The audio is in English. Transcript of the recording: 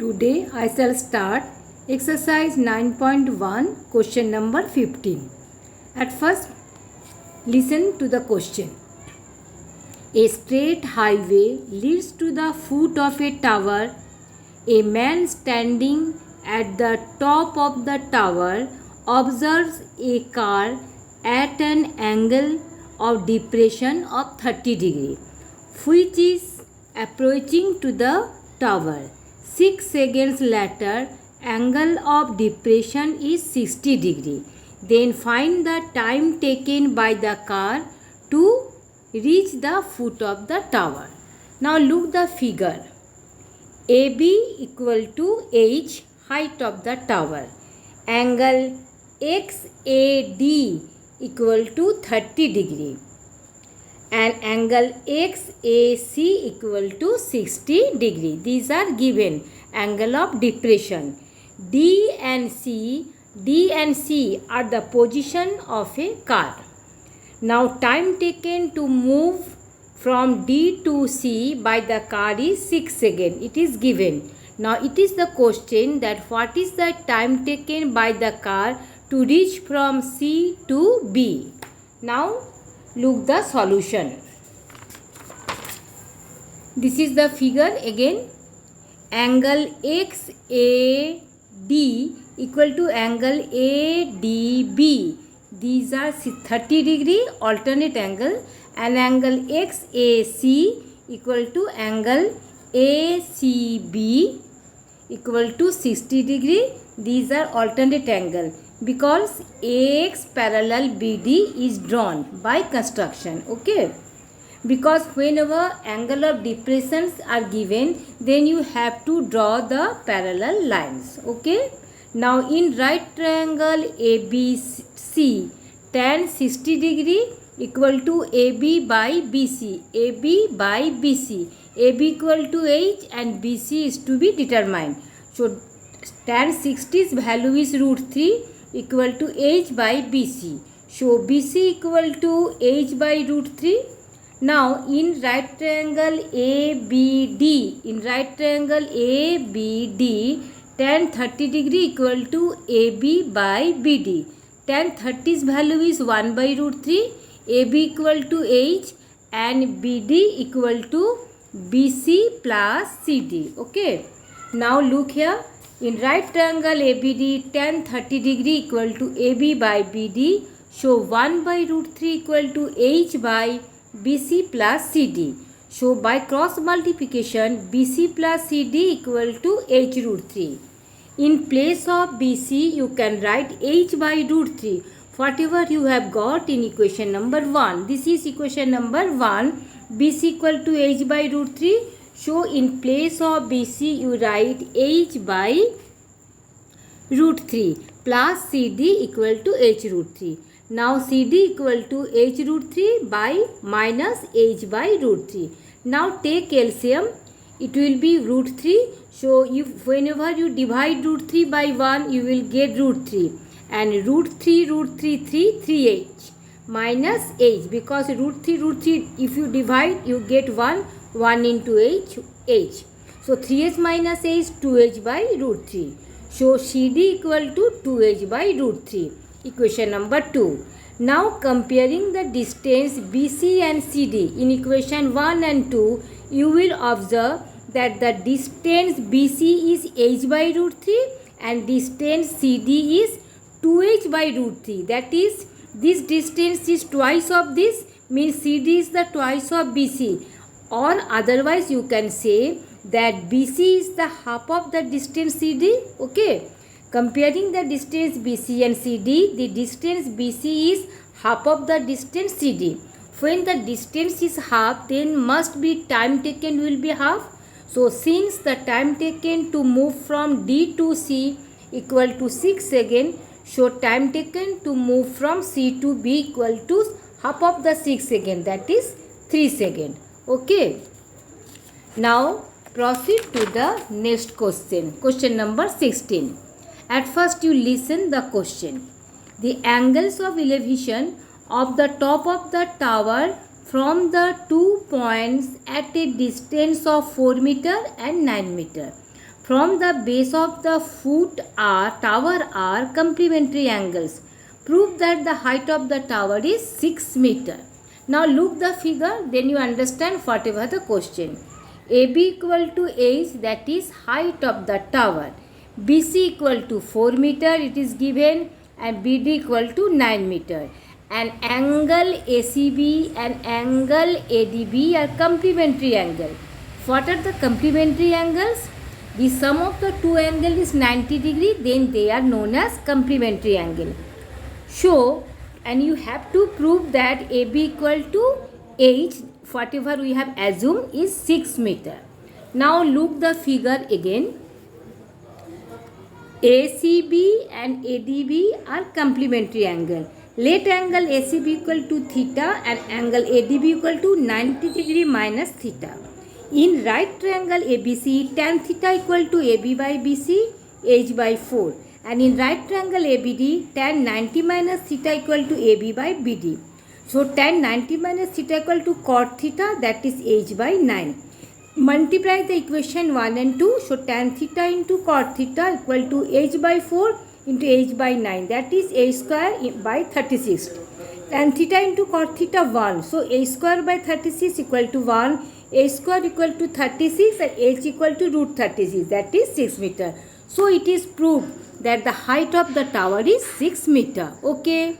Today I shall start exercise 9.1 question number 15. At first listen to the question. A straight highway leads to the foot of a tower. A man standing at the top of the tower observes a car at an angle of depression of 30 degree, which is approaching to the tower. 6 seconds later, angle of depression is 60 degree. Then find the time taken by the car to reach the foot of the tower. Now look the figure. AB equal to H, height of the tower. Angle XAD equal to 30 degree. And angle XAC equal to 60 degree. These are given angle of depression. D and C are the position of a car. Now time taken to move from D to C by the car is 6 seconds. It is given. Now it is the question that what is the time taken by the car to reach from C to B. Now look the solution. This is the figure again. Angle XAD equal to angle ADB. These are 30 degree alternate angle, and angle XAC equal to angle ACB equal to 60 degree. These are alternate angle because AX parallel BD is drawn by construction. Okay, because whenever angle of depressions are given, then you have to draw the parallel lines. Okay, now in right triangle ABC, tan 60 degree equal to AB by BC. AB by BC. AB equal to H and BC is to be determined. So tan 60's value is √3 equal to H by BC. So BC equal to H by √3. Now in right triangle ABD, tan 30 degree equal to AB by BD. Tan 30's value is 1 by √3, AB equal to H and BD equal to BC plus CD. Okay. Now look here. In right triangle ABD, tan 30 degree equal to AB by BD. So 1 by √3 equal to H by BC plus CD. So by cross multiplication, BC plus CD equal to H √3. In place of BC, you can write H by √3. Whatever you have got in equation number 1. This is equation number 1. BC equal to H by √3. So in place of BC, you write H by √3 plus CD equal to H √3. Now CD equal to H √3 by minus H by √3. Now take LCM. It will be √3. So if whenever you divide √3 by 1, you will get √3. And √3, 3H minus H, because √3, if you divide, you get 1 into H. So 3H minus H, 2H by √3. So CD equal to 2H by √3. Equation number 2. Now comparing the distance BC and CD in equation 1 and 2, you will observe that the distance BC is H by √3 and distance CD is 2H by √3. That is, this distance is twice of this, means CD is the twice of BC. Or otherwise you can say that BC is the half of the distance CD. Okay. Comparing the distance BC and CD, the distance BC is half of the distance CD. When the distance is half, then must be time taken will be half. So since the time taken to move from D to C equal to 6 seconds, so time taken to move from C to B equal to half of the 6 seconds, that is 3 seconds. Okay. Now proceed to the next question. Question number 16. At first you listen the question. The angles of elevation of the top of the tower from the 2 points at a distance of 4 meter and 9 meter. from the base of the tower are complementary angles. Prove that the height of the tower is 6 meter. Now look the figure, then you understand whatever the question. AB equal to H, that is height of the tower. BC equal to 4 meter, it is given, and BD equal to 9 meter. An angle ACB and angle ADB are complementary angle. What are the complementary angles? The sum of the two angles is 90 degree, then they are known as complementary angle. So, and you have to prove that AB equal to H, whatever we have assumed, is 6 meter. Now look the figure again. ACB and ADB are complementary angle. Let angle ACB equal to theta and angle ADB equal to 90 degree minus theta. In right triangle ABC, tan theta equal to AB by BC, H by 4. And in right triangle ABD, tan 90 minus theta equal to AB by BD. So tan 90 minus theta equal to cot theta, that is H by 9. Multiply the equation 1 and 2. So tan theta into cot theta equal to H by 4 into H by 9, that is H square by 36. Tan theta into cot theta 1. So H square by 36 equal to 1. H square equal to 36 and H equal to root 36, that is 6 meter. So it is proved that the height of the tower is 6 meter. Okay.